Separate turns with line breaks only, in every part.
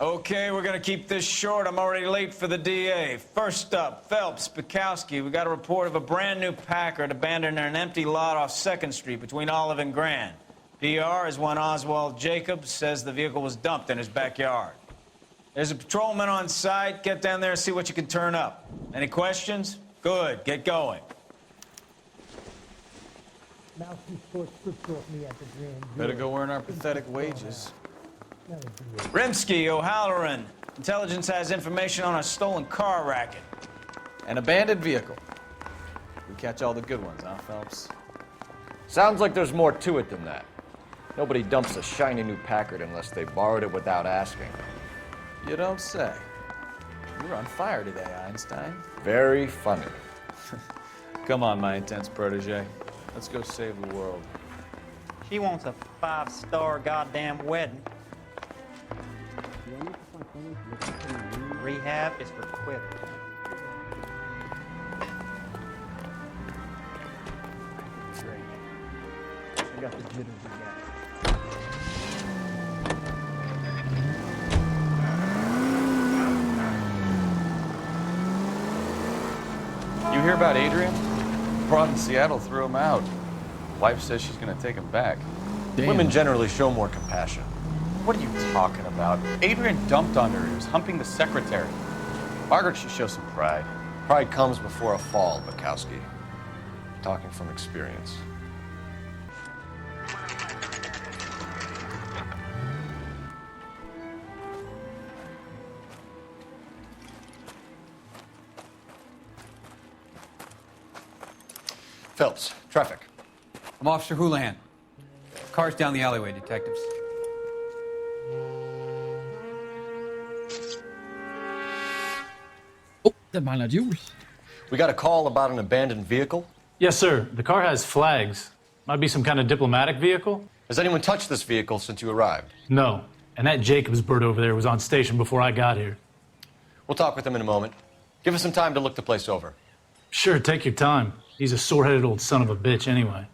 Okay, we're gonna keep this short. I'm already late for the DA. First up, Phelps, Bukowski. We got a report of a brand new Packard abandoned in an empty lot off 2nd Street between Olive and Grand. PR is one Oswald Jacobs says the vehicle was dumped in his backyard. There's a patrolman on site. Get down there and see what you can turn up. Any questions? Good, get going.
Better go earn our pathetic wages.
Rimsky, O'Halloran. Intelligence has information on a stolen car racket.
An abandoned vehicle. We catch all the good ones, huh, Phelps?
Sounds like there's more to it than that. Nobody dumps a shiny new Packard unless they borrowed it without asking.
You don't say. You're on fire today, Einstein.
Very funny.
Come on, my intense protege. Let's go save the world.
She wants a 5-star goddamn wedding. Rehab is for quitters. Great. I got the jitters again.
You hear about Adrian? Broad in Seattle threw him out. Wife says she's gonna take him back.
Damn. Women generally show more compassion.
What are you talking about? Adrian dumped on her. He was humping the secretary. Margaret should show some pride.
Pride comes before a fall, Bukowski. Talking from experience. Phelps, traffic.
I'm Officer Houlihan. Car's down the alleyway, detectives.
Oh, der mangler et hjul.
We got a call about an abandoned vehicle.
Yes, sir. The car has flags. Might be some kind of diplomatic vehicle.
Has anyone touched this vehicle since you arrived?
No. And that Jacobs bird over there was on station before I got here.
We'll talk with him in a moment. Give us some time to look the place over.
Sure, take your time. He's a sore-headed old son of a bitch anyway.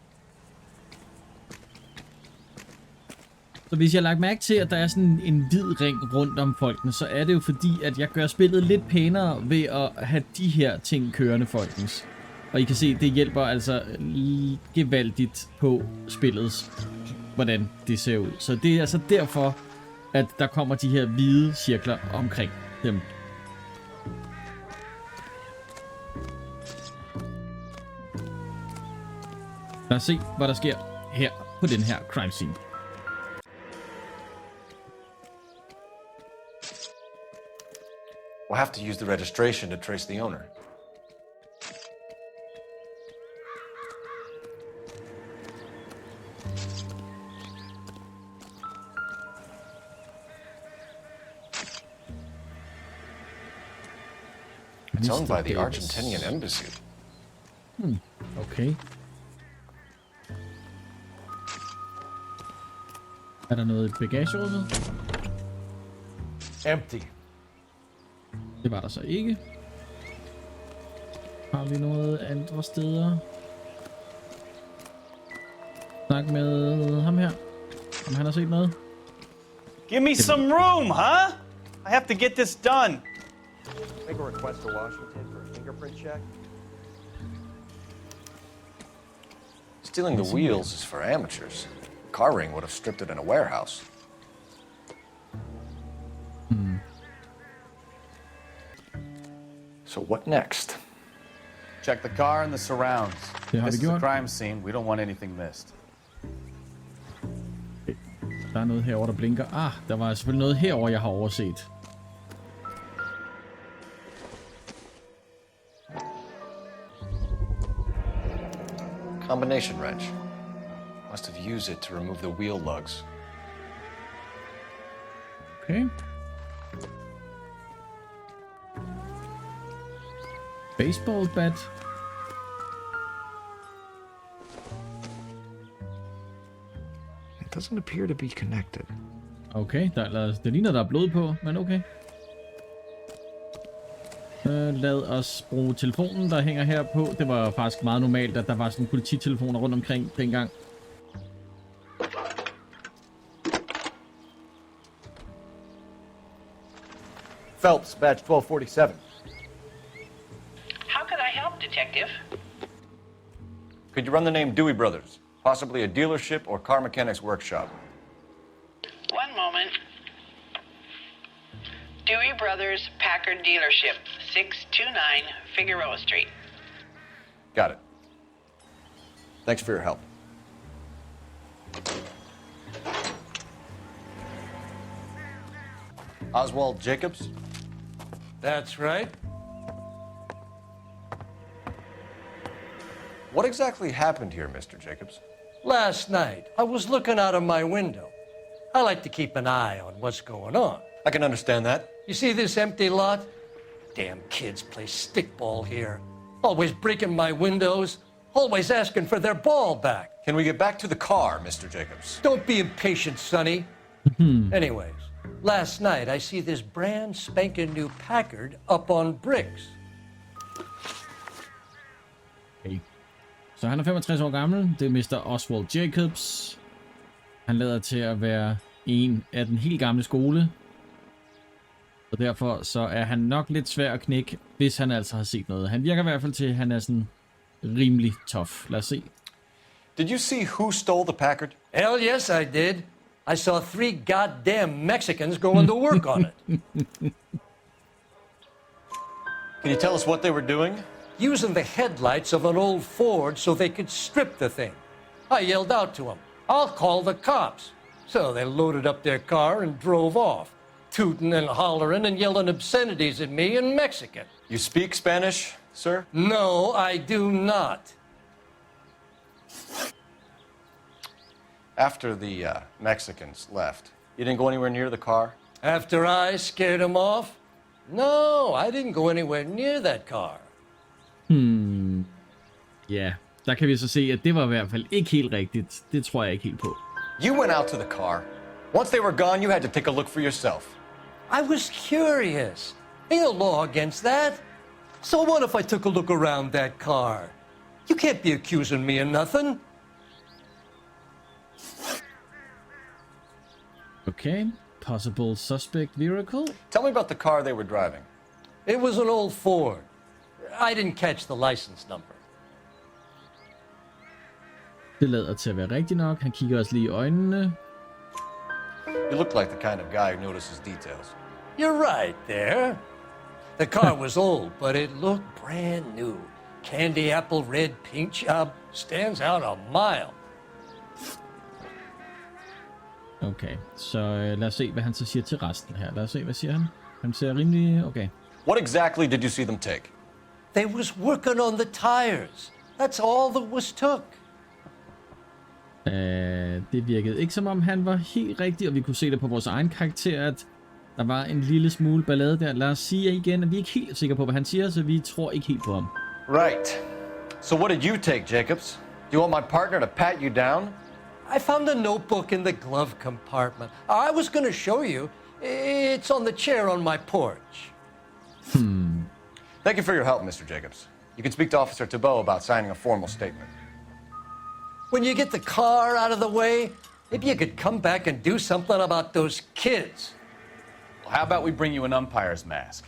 Så hvis jeg har lagt mærke til, at der er sådan en hvid ring rundt om folkene, så er det jo fordi, at jeg gør spillet lidt pænere ved at have de her ting kørende, folkens. Og I kan se, det hjælper altså gevaldigt på spillets, hvordan det ser ud. Så det er altså derfor, at der kommer de her hvide cirkler omkring dem. Lad os se, hvad der sker her på den her crime scene.
We'll have to use the registration to trace the owner. It's owned by the Argentinian embassy.
Okay. Er der noget i bagagerummet?
Empty.
Det var der så ikke. Har vi noget andre steder? Snak med ham her. Om han har set noget.
Give me some room, huh? I have to get this done.
Make a request to Washington for a fingerprint check.
Stealing the wheels is for amateurs. Car ring would have stripped it in a warehouse. So what next?
Check the car and the surrounds.
Det har
This
vi
is a
gjort.
crime scene. We don't want anything missed.
Der er noget herovre, der blinker. Ah, der var selvfølgelig noget herovre, jeg har overset.
Combination wrench. Must have used it to remove the wheel lugs.
Okay. Baseball bat.
It doesn't appear to be connected.
Okay, det ligner, der er blod på, men okay. Lad os bruge telefonen, der hænger her på. Det var faktisk meget normalt, at der var sådan polititelefoner rundt omkring dengang.
Phelps, badge 1247.
How could I help, Detective?
Could you run the name Dewey Brothers? Possibly a dealership or car mechanics workshop.
One moment. Dewey Brothers Packard Dealership, 629 Figueroa Street.
Got it. Thanks for your help. Oswald Jacobs?
That's right.
What exactly happened here, Mr. Jacobs?
Last night, I was looking out of my window. I like to keep an eye on what's going on.
I can understand that.
You see this empty lot? Damn kids play stickball here. Always breaking my windows, always asking for their ball back.
Can we get back to the car, Mr. Jacobs?
Don't be impatient, Sonny. Anyways, last night I see this brand spanking new Packard up on bricks.
Okay. Så han er 65 år gammel. Det er Mr. Oswald Jacobs. Han lader til at være en af den helt gamle skole. Og derfor så er han nok lidt svær at knække, hvis han altså har set noget. Han virker i hvert fald til, at han er sådan rimelig tough. Lad os se.
Did you see who stole the Packard?
Hell yes, I did. I saw 3 goddamn Mexicans going to work on it.
Can you tell us what they were doing?
Using the headlights of an old Ford so they could strip the thing. I yelled out to them, "I'll call the cops." So they loaded up their car and drove off, tooting and hollering and yelling obscenities at me in Mexican.
You speak Spanish, sir?
No, I do not.
After the Mexicans left, you didn't go anywhere near the car?
After I scared them off? No, I didn't go anywhere near that car.
Ja, der kan vi så se, at det var i hvert fald ikke helt rigtigt. Det tror jeg ikke helt på.
You went out to the car. Once they were gone, you had to take a look for yourself.
I was curious. Ain't no law against that. So what if I took a look around that car? You can't be accusing me of nothing.
Okay. Possible suspect vehicle.
Tell me about the car they were driving.
It was an old Ford. I didn't catch the license number.
Det lader til at være rigtigt nok. Han kigger os lige i øjnene.
You look like the kind of guy who notices details.
You're right there. The car was old, but it looked brand new. Candy apple red paint job stands out a mile.
Okay, så lad os se, hvad han så siger til resten her. Lad os se, hvad siger han? Han ser rimelig... Okay.
What exactly did you see them take?
They was working on the tires. That's all that was took.
Det virkede ikke som om han var helt rigtig, og vi kunne se det på vores egen karakter, at der var en lille smule ballade der. Lad os sige igen, at vi er ikke helt sikre på, hvad han siger, så vi tror ikke helt på ham.
Right. So what did you take, Jacobs? Do you want my partner to pat you down?
I found a notebook in the glove compartment. I was going to show you. It's on the chair on my porch.
Thank you for your help, Mr. Jacobs. You can speak to Officer Thibault about signing a formal statement.
When you get the car out of the way, maybe you could come back and do something about those kids.
Well, how about we bring you an umpire's mask?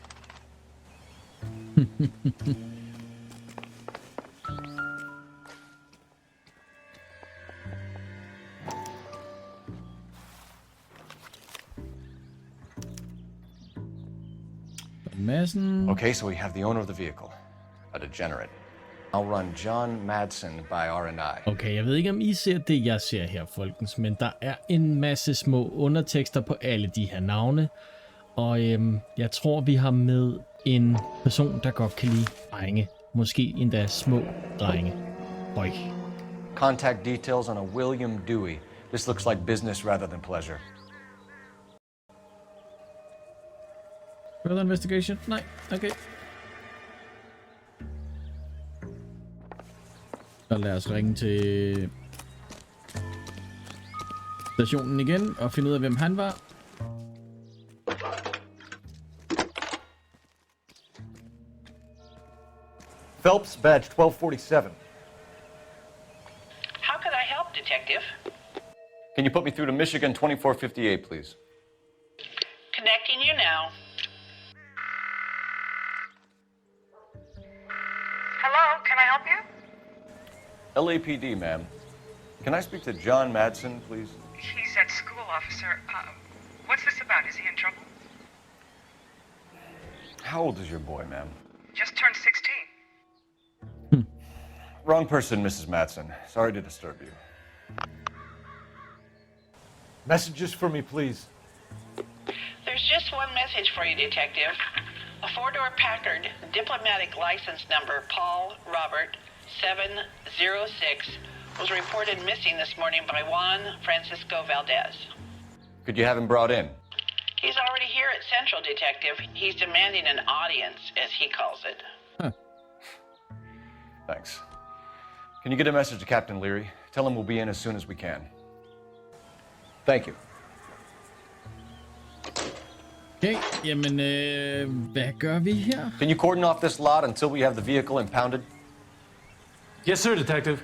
Massen.
Okay, so we have the owner of the vehicle, a degenerate. I'll run John Madsen by R&I.
Okay, jeg ved ikke, om I ser det, jeg ser her, folkens, men der er en masse små undertekster på alle de her navne. Og jeg tror, vi har med en person, der godt kan lide drenge. Måske endda små drenge. Høj.
Contact details on a William Dewey. This looks like business rather than pleasure.
Further investigation? Nej, okay. Så lad os ringe til stationen igen og finde ud af, hvem han var.
Phelps, badge 1247.
How could I help, Detective?
Can you put me through to Michigan 2458, please?
Connecting you now. Hello, can I help you?
LAPD, ma'am. Can I speak to John Madsen, please?
He's at school, officer. What's this about? Is he in trouble?
How old is your boy, ma'am?
Just turned 16.
Wrong person, Mrs. Madsen. Sorry to disturb you.
Messages for me, please.
There's just one message for you, Detective. A four-door Packard, diplomatic license number Paul Robert 706, was reported missing this morning by Juan Francisco Valdez.
Could you have him brought in?
He's already here at Central, Detective. He's demanding an audience, as he calls it.
Thanks. Can you get a message to Captain Leary? Tell him we'll be in as soon as we can. Thank you.
Okay, jamen, hvad gør vi her?
Can you cordon off this lot until we have the vehicle impounded?
Yes, sir, Detective.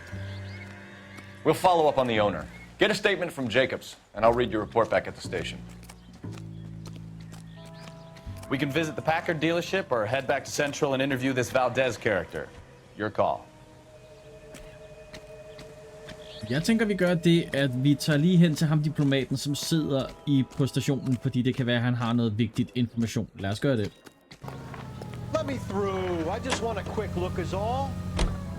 We'll follow up on the owner. Get a statement from Jacobs, and I'll read your report back at the station.
We can visit the Packard dealership or head back to Central and interview this Valdez character. Your call.
Jeg tænker, vi gør det, at vi tager lige hen til ham diplomaten, som sidder på stationen, fordi det kan være, at han har noget vigtigt information. Lad os gøre det.
Let me through. I just want a quick look is all.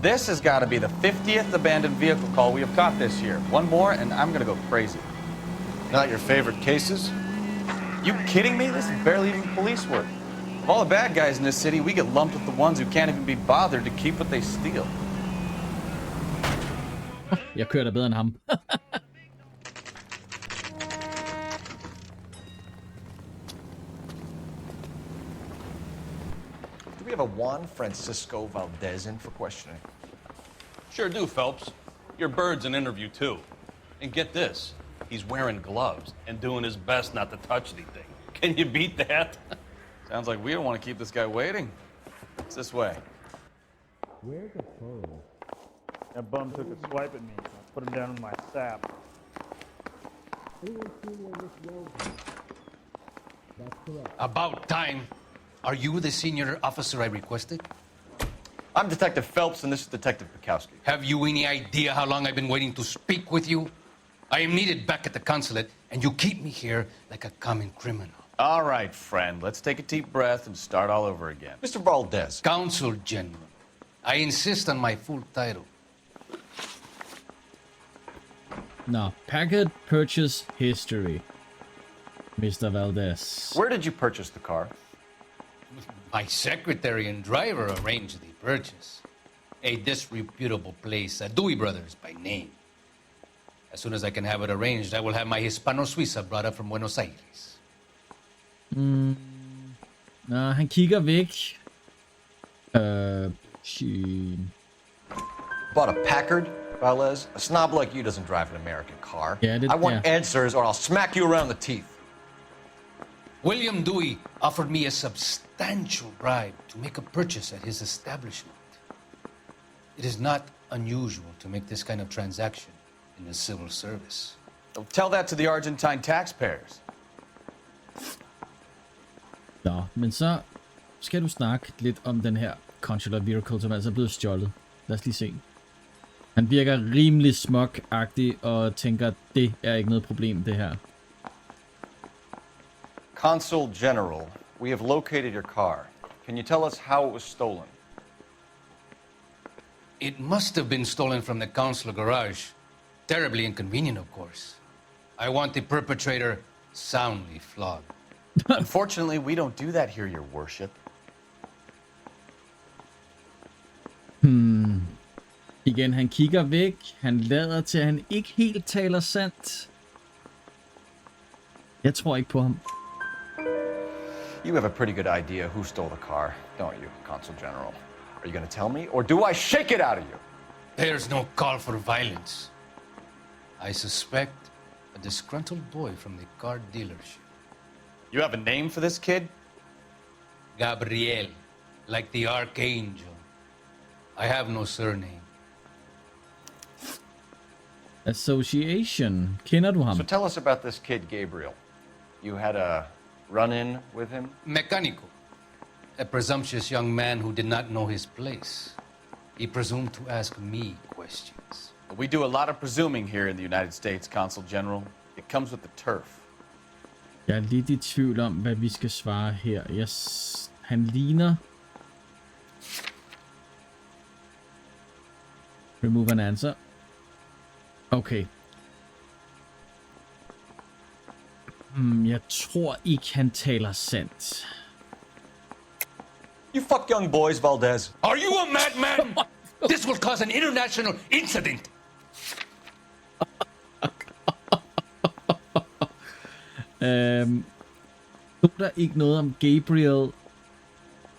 This has got to be the 50th abandoned vehicle call we have caught this year. One more and I'm gonna go crazy.
Not your favorite cases?
You kidding me? This is barely even police work. Of all the bad guys in this city, we get lumped with the ones who can't even be bothered to keep what they steal.
Jeg kører da bedre end ham.
Do we have a Juan Francisco Valdez in for questioning?
Sure do, Phelps. Your bird's an interview, too. And get this, he's wearing gloves and doing his best not to touch anything. Can you beat that?
Sounds like we don't want to keep this guy waiting. It's this way.
Where's the phone? That bum took a swipe at me, so I put him down in my sap.
About time. Are you the senior officer I requested?
I'm Detective Phelps, and this is Detective Bukowski.
Have you any idea how long I've been waiting to speak with you? I am needed back at the consulate, and you keep me here like a common criminal.
All right, friend. Let's take a deep breath and start all over again.
Mr. Valdez.
Consul General. I insist on my full title.
Nå, Packard Purchase History. Mr. Valdez.
Where did you purchase the car?
My secretary and driver arranged the purchase. A disreputable place, Dewey Brothers by name. As soon as I can have it arranged, I will have my Hispano-Suiza brought up from Buenos Aires.
Nå, han kigger væk.
Bought a Packard, Valdez? A snob like you doesn't drive an American car.
Yeah,
I want answers or I'll smack you around the teeth.
William Dewey offered me a substantial bribe to make a purchase at his establishment. It is not unusual to make this kind of transaction in the civil service.
Tell that to the Argentine taxpayers.
Nå, men så skal du snakke lidt om den her consular vehicle, som altså er blevet stjålet. Lad os lige se. Han virker rimelig smug-agtig og tænker, at det er ikke noget problem, det her.
Consul General, we have located your car. Can you tell us how it was stolen?
It must have been stolen from the consular garage. Terribly inconvenient, of course. I want the perpetrator soundly flogged.
Unfortunately, we don't do that here, your worship.
Igen, han kigger væk. Han lader til, at han ikke helt taler sandt. Jeg tror ikke på ham.
You have a pretty good idea who stole the car, don't you, Consul General? Are you going to tell me, or do I shake it out of you?
There's no call for violence. I suspect a disgruntled boy from the car dealership.
You have a name for this kid?
Gabriel, like the archangel. I have no surname.
Association. Kender du ham?
So tell us about this kid, Gabriel. You had a run-in with him?
Mecánico. A presumptuous young man who did not know his place.
He presumed to ask me questions.
We do a lot of presuming here in the United States, Consul General. It comes with the turf.
Jeg er lidt i tvivl om, hvad vi skal svare her. Han ligner... Remove an answer. Okay. Jeg tror ikke, han taler sandt.
You fuck young boys, Valdez.
Are you a madman? This will cause an international incident.
Nu er der ikke noget om Gabriel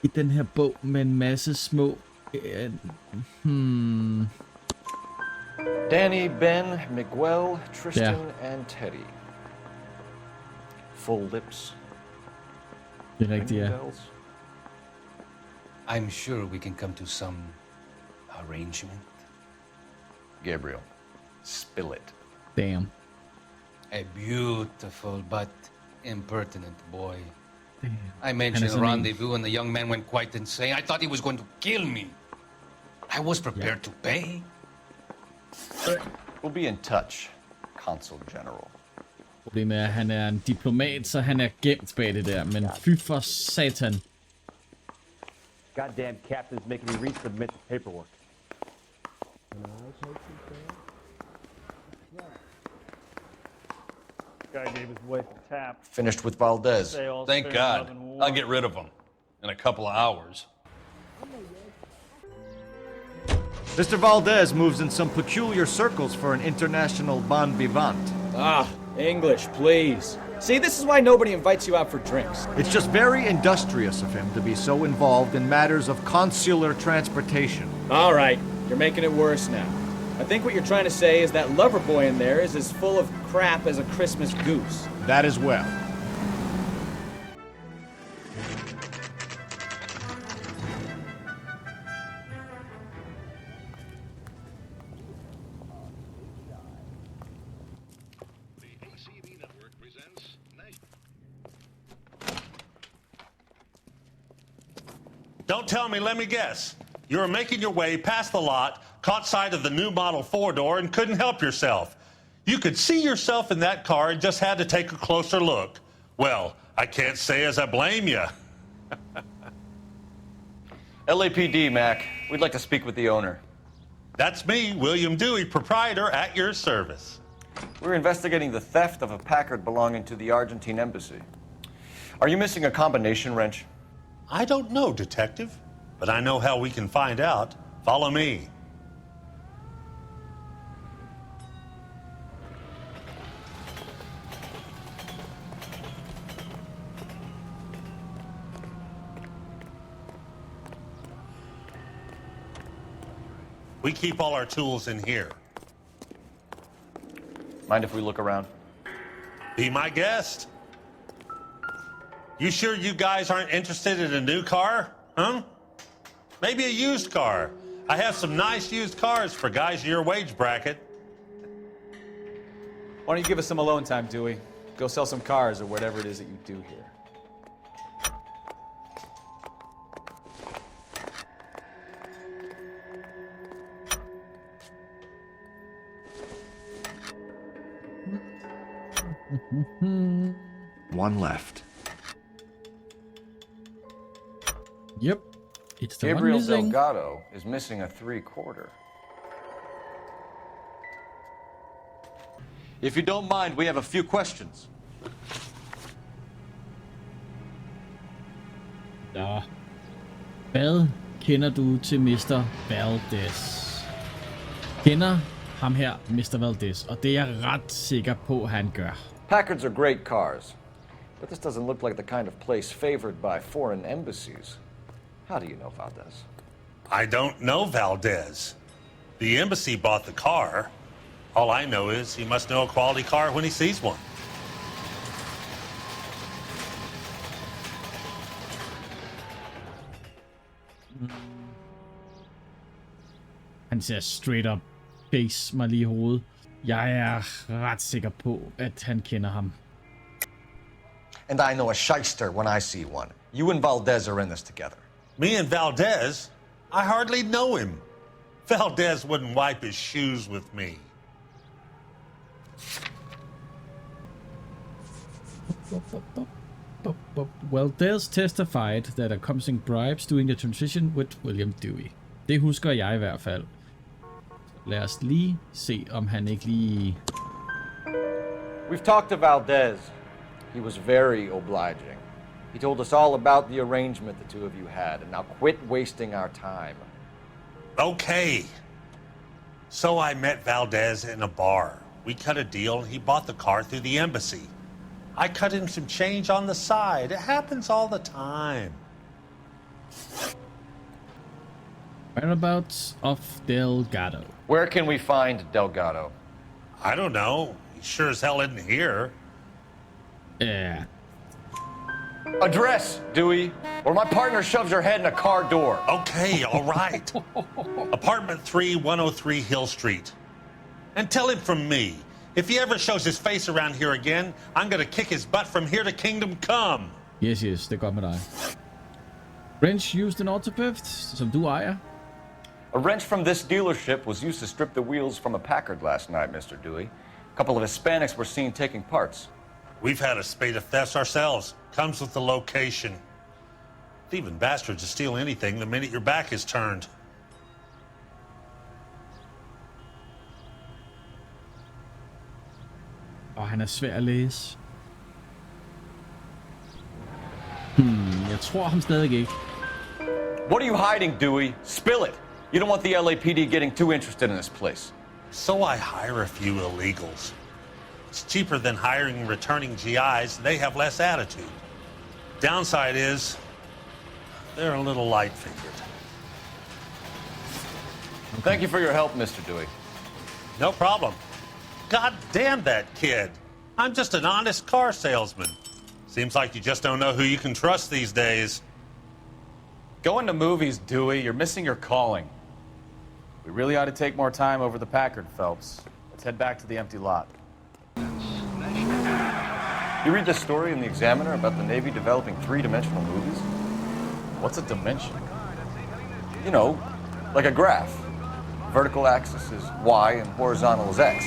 i den her bog med en masse små...
Danny, Ben, Miguel, Tristan, and Teddy. Full lips.
Det er rigtigt, ja.
I'm sure we can come to some arrangement.
Gabriel, spill it.
Damn.
A beautiful but impertinent boy.
Damn.
I mentioned a rendezvous and the young man went quite insane. I thought he was going to kill me. I was prepared to pay.
We'll be in touch, Consul General.
Problemet er, at han er en diplomat, så han er gemt bag det der. Men fy for satan.
Goddamn captain's making me resubmit the paperwork.
Guy gave his wife a tap.
Finished with Valdez.
Thank God. I'll get rid of him in a couple of hours.
Mr. Valdez moves in some peculiar circles for an international bon vivant.
Ah, English, please. See, this is why nobody invites you out for drinks.
It's just very industrious of him to be so involved in matters of consular transportation.
All right, you're making it worse now. I think what you're trying to say is that lover boy in there is as full of crap as a Christmas goose.
That as well.
Don't tell me, let me guess. You were making your way past the lot, caught sight of the new model four-door, and couldn't help yourself. You could see yourself in that car and just had to take a closer look. Well, I can't say as I blame you.
LAPD, Mac. We'd like to speak with the owner.
That's me, William Dewey, proprietor, at your service.
We're investigating the theft of a Packard belonging to the Argentine embassy. Are you missing a combination wrench?
I don't know, Detective, but I know how we can find out. Follow me. We keep all our tools in here.
Mind if we look around?
Be my guest. You sure you guys aren't interested in a new car? Huh? Maybe a used car. I have some nice used cars for guys in your wage bracket.
Why don't you give us some alone time, Dewey? Go sell some cars or whatever it is that you do here.
One left.
Yep. It's the
Gabriel
one missing.
Delgado is missing a 3/4.
If you don't mind, we have a few questions.
Nå. Hvad kender du til Mr. Valdez? Kender ham her, Mr. Valdez, og det er jeg ret sikker på, han gør.
Packards are great cars, but this doesn't look like the kind of place favored by foreign embassies. How do you know Valdez?
I don't know Valdez. The embassy bought the car. All I know is he must know a quality car when he sees one.
Han ser straight up face mig lige i hovedet. Jeg er ret sikker på, at han kender ham.
And I know a shyster when I see one. You and Valdez are in this together.
Me and Valdez? I hardly know him. Valdez wouldn't wipe his shoes with me.
Valdez testified that accomplishing bribes during the transition with William Dewey. Det husker jeg i hvert fald. Lad os lige se, om han ikke lige...
We've talked to Valdez. He was very obliging. He told us all about the arrangement the two of you had, and now quit wasting our time.
Okay. So I met Valdez in a bar. We cut a deal, and he bought the car through the embassy. I cut him some change on the side. It happens all the time.
Whereabouts of Delgado.
Where can we find Delgado?
I don't know. He sure as hell isn't here.
Yeah.
Address, Dewey, or my partner shoves your head in a car door.
Okay, all right. Apartment 3, 103 Hill Street. And tell him from me, if he ever shows his face around here again, I'm gonna kick his butt from here to Kingdom Come.
Yes, det er godt med dig. Wrench used an autopift, som du ejer.
A wrench from this dealership was used to strip the wheels from a Packard last night, Mr. Dewey. A couple of Hispanics were seen taking parts.
We've had a spate of thefts ourselves. Comes with the location. Thieving bastards will steal anything the minute your back is turned.
Han er svær at læse. Jeg tror ham stadig ikke.
What are you hiding, Dewey? Spill it. You don't want the LAPD getting too interested in this place.
So I hire a few illegals. It's cheaper than hiring returning GIs. They have less attitude. Downside is, they're a little light-fingered.
Thank you for your help, Mr. Dewey.
No problem. God damn that kid. I'm just an honest car salesman. Seems like you just don't know who you can trust these days.
Going to movies, Dewey. You're missing your calling. We really ought to take more time over the Packard, Phelps. Let's head back to the empty lot.
You read this story in the Examiner about the Navy developing three-dimensional movies?
What's a dimension?
You know, like a graph. Vertical axis is Y and horizontal is X.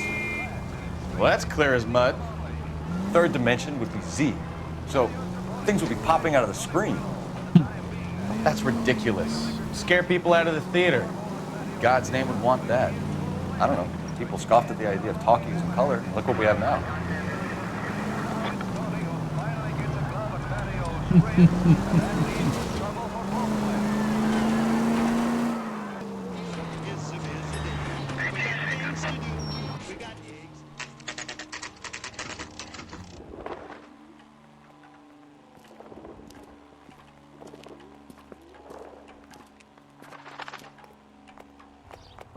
Well, that's clear as mud.
Third dimension would be Z. So things would be popping out of the screen.
That's ridiculous. Scare people out of the theater. God's name would want that.
I don't know. People scoffed at the idea of talkies in color. Look what we have now.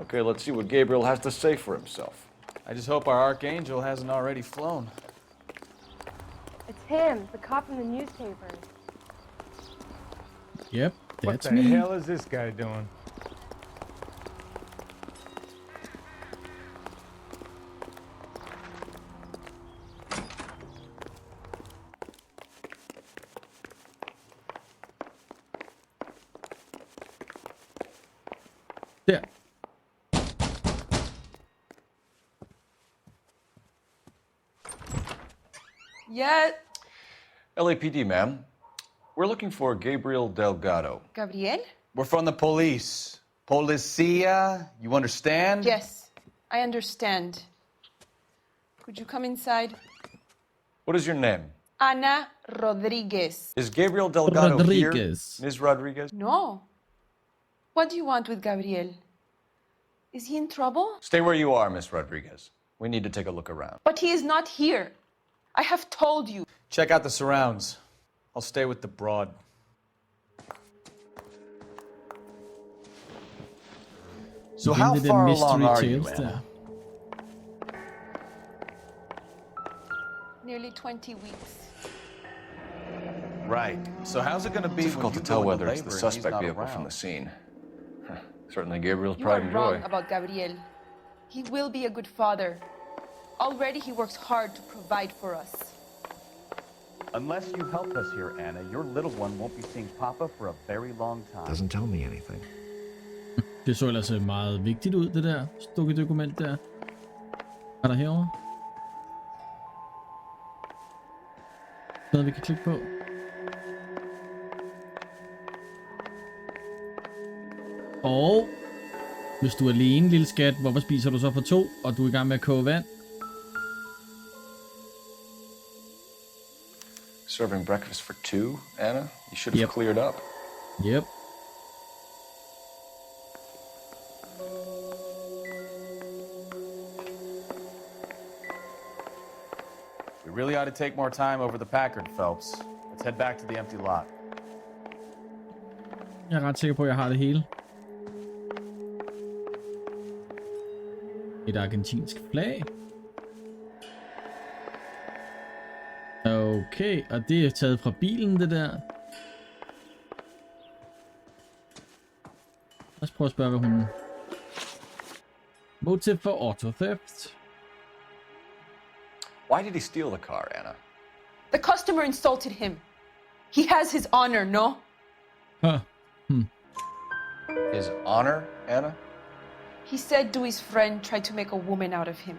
Okay, let's see what Gabriel has to say for himself.
I just hope our archangel hasn't already flown.
It's him, the cop from the newspapers.
Yep, that's
What the
me.
hell is this guy doing?
Der.
Yeah.
LAPD, ma'am. We're looking for Gabriel Delgado.
Gabriel?
We're from the police. Policia, you understand?
Yes, I understand. Could you come inside?
What is your name?
Ana Rodriguez.
Is Gabriel Delgado
Rodriguez.
here, Ms. Rodriguez?
No. What do you want with Gabriel? Is he in trouble?
Stay where you are, Miss Rodriguez. We need to take a look around.
But he is not here. I have told you.
Check out the surrounds. I'll stay with the broad. So how
Det er
far
den
along
mystery
are you,
tales
Anna?
der.
Nearly 20 weeks.
Right. So how's it going to be
Difficult
when
to
you
tell
go into
whether it's the
labor and he's
suspect
not
vehicle from
around?
the scene. Certainly Gabriel's
You are
pride and
wrong
joy.
about Gabriel. He will be a good father. Already he works hard to provide for us.
Unless you help us here, Anna, your little one won't be seeing Papa for a very long time.
Doesn't tell me anything.
Det så ellers meget vigtigt ud, det der stukket dokument der. Er der herovre? Noget vi kan klikke på. Og hvis du er alene, lille skat, hvorfor spiser du så for 2, og du er i gang med at koge vand?
Serving breakfast for 2, Anna? You should have cleared up.
Yep.
We really ought to take more time over the Packard, Phelps. Let's head back to the empty lot.
Jeg er ret sikker på, at jeg har det hele. Et argentinsk flag. Okay, og det er taget fra bilen, det der. Lad os prøve at spørge, hvad hun... Motive for auto theft.
Why did he steal the car, Anna?
The customer insulted him. He has his honor, no?
Huh.
His honor, Anna?
He said Dewey's friend tried to make a woman out of him.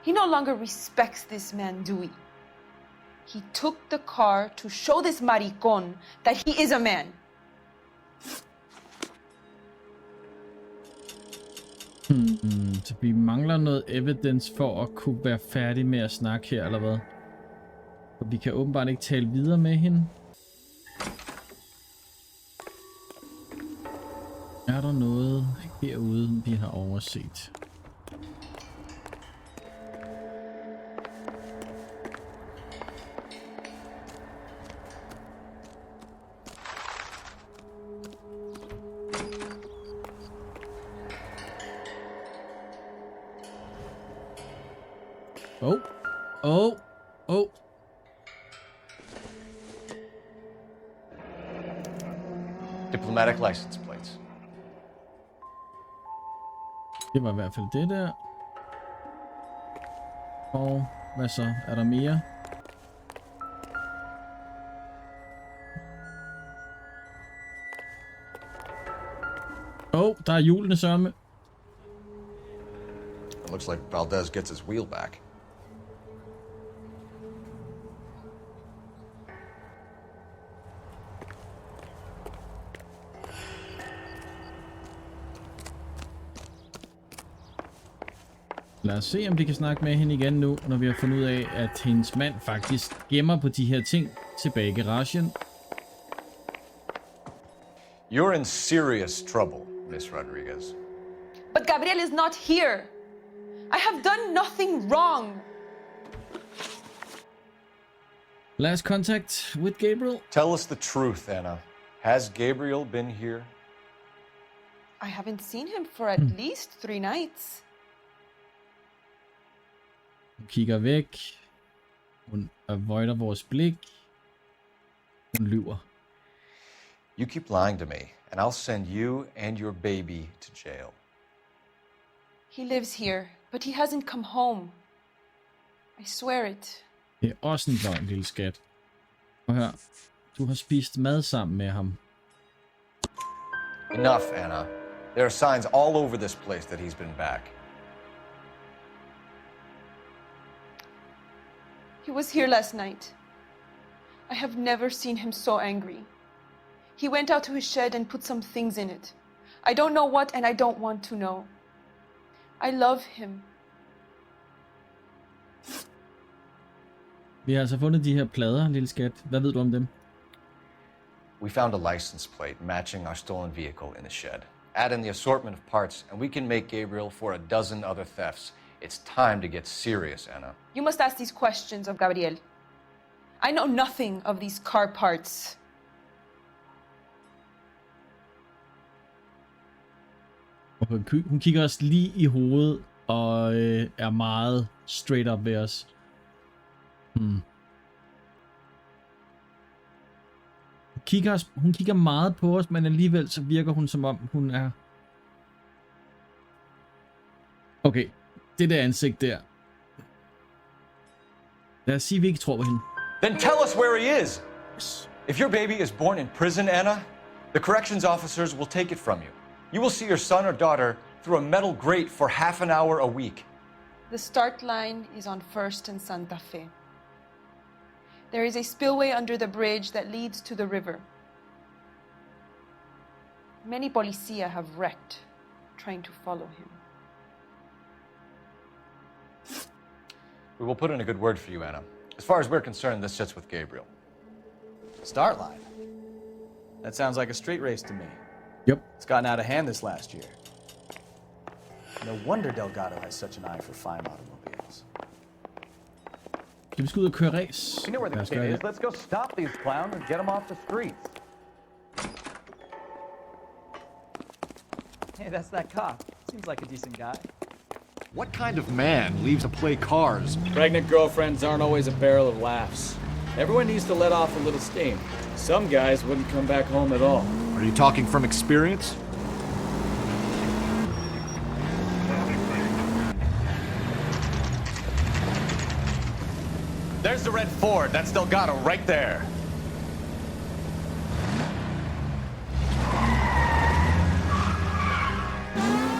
He no longer respects this man, Dewey. He took the car to show this maricon that he is a man.
Så vi mangler noget evidence for at kunne være færdige med at snakke her, eller hvad? For vi kan åbenbart ikke tale videre med hende. Er der noget herude, vi har overset? Oh.
Diplomatic license plates.
Det var i hvert fald det der. Og hvad så? Er der mere? Der er hjulene sørme.
It looks like Valdez gets his wheel back.
Lad os se, om vi kan snakke med hende igen nu, når vi har fundet ud af, at hendes mand faktisk gemmer på de her ting tilbage i garagen.
You're in serious trouble, Miss Rodriguez.
But Gabriel is not here. I have done nothing wrong.
Last contact with Gabriel?
Tell us the truth, Anna. Has Gabriel been here?
I haven't seen him for at least 3 nights.
Hun kigger væk. Hun avoider vores blik. Hun lyver.
You keep lying to me, and I'll send you and your baby to jail.
He lives here, but he hasn't come home. I swear it.
Det er også en løgn, lille skat. Og hør, du har spist mad sammen med ham.
Enough, Anna. There are signs all over this place that he's been back.
He was here last night. I have never seen him so angry. He went out to his shed and put some things in it. I don't know what, and I don't want to know. I love him.
Vi har altså fundet de her plader, lille skat. Hvad ved du om dem?
We found a license plate matching our stolen vehicle in the shed. Add in the assortment of parts, and we can make Gabriel for a dozen other thefts. It's time to get serious, Anna.
You must ask these questions of Gabriel. I know nothing of these car parts.
Hun kigger os lige i hovedet og er meget straight up ved os. Hun kigger meget på os, men alligevel så virker hun som om hun er... Okay, det der ansigt der. Lad os sige, at vi ikke tror på hende.
Then tell us where he is! If your baby is born in prison, Anna, the corrections officers will take it from you. You will see your son or daughter through a metal grate for half an hour a week.
The start line is on 1st and Santa Fe. There is a spillway under the bridge that leads to the river. Many policia have wrecked trying to follow him.
We will put in a good word for you, Anna. As far as we're concerned, this sits with Gabriel.
Start line. That sounds like a street race to me.
Yep.
It's gotten out of hand this last year. No wonder Delgado has such an eye for fine automobiles.
Vi skal ud og køre race.
You know where the kid is. Let's go stop these clowns and get them off the streets.
Hey, that's that cop. Seems like a decent guy.
What kind of man leaves to play cars?
Pregnant girlfriends aren't always a barrel of laughs. Everyone needs to let off a little steam. Some guys wouldn't come back home at all.
Are you talking from experience?
There's the red Ford. That's Delgado right there.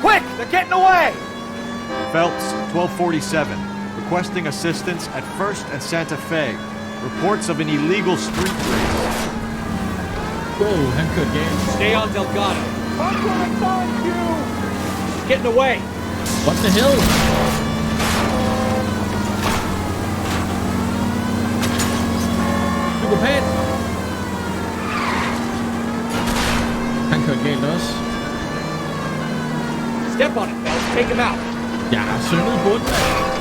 Quick! They're getting away! Phelps, 1247. Requesting assistance at 1st and Santa Fe. Reports of an illegal street race.
Whoa, han kørte galt.
Stay on Delgado. I'm gonna find you! Getting away!
What the hell? Psykopat! Han kørte galt også.
Step on it, Phelps. Take him out.
Jeg har syndet bunden af.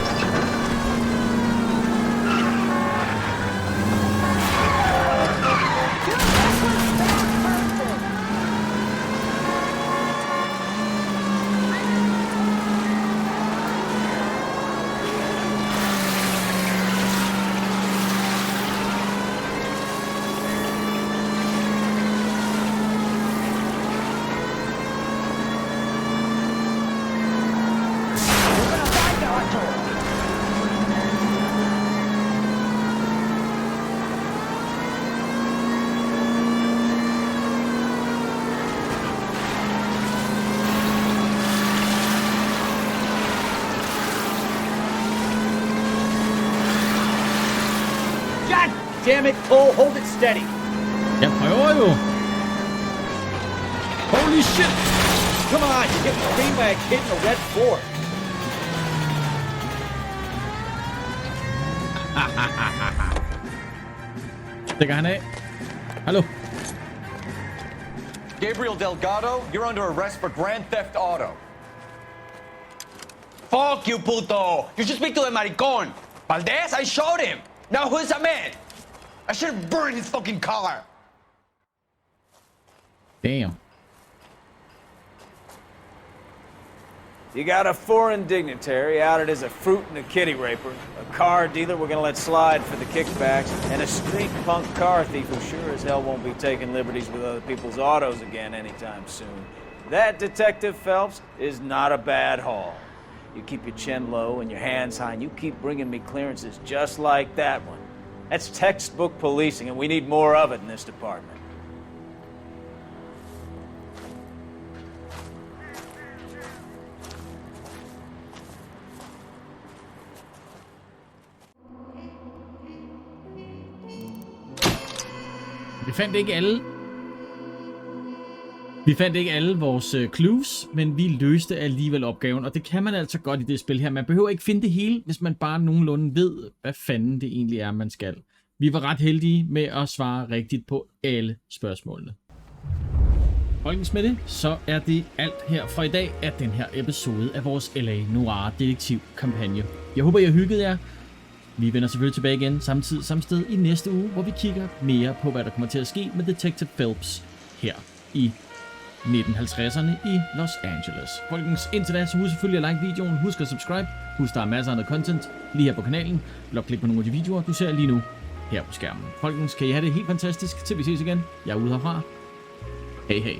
Damn it, Cole, hold it steady.
Jeg prøver jo. Holy shit.
Come on, you're getting creamed by a kid in a red Ford.
Stikker han af. Hallo.
Gabriel Delgado, you're under arrest for grand theft auto.
Fuck you, puto! You should speak to the maricon. Valdez, I showed him. Now who's a man? I should have burned his fucking car.
Damn.
You got a foreign dignitary outed as a fruit and a kitty raper, a car dealer we're gonna let slide for the kickbacks, and a street punk car thief who sure as hell won't be taking liberties with other people's autos again anytime soon. That, Detective Phelps, is not a bad haul. You keep your chin low and your hands high, and you keep bringing me clearances just like that one. That's textbook policing, and we need more of it in this department.
Vi fandt ikke alle vores clues, men vi løste alligevel opgaven, og det kan man altså godt i det spil her. Man behøver ikke finde det hele, hvis man bare nogenlunde ved, hvad fanden det egentlig er, man skal. Vi var ret heldige med at svare rigtigt på alle spørgsmålene. Folkens med det, så er det alt her fra i dag af den her episode af vores LA Noire detektivkampagne. Jeg håber, I har hygget jer. Vi vender selvfølgelig tilbage igen samme tid, samme sted i næste uge, hvor vi kigger mere på, hvad der kommer til at ske med Detective Phelps her i 1950'erne i Los Angeles. Folkens, indtil da, så husk selvfølgelig at like videoen, husk at subscribe, husk der er masser af andet content lige her på kanalen, eller klik på nogle af de videoer, du ser lige nu her på skærmen. Folkens, kan I have det helt fantastisk, til vi ses igen. Jeg er ude herfra. Hej hej.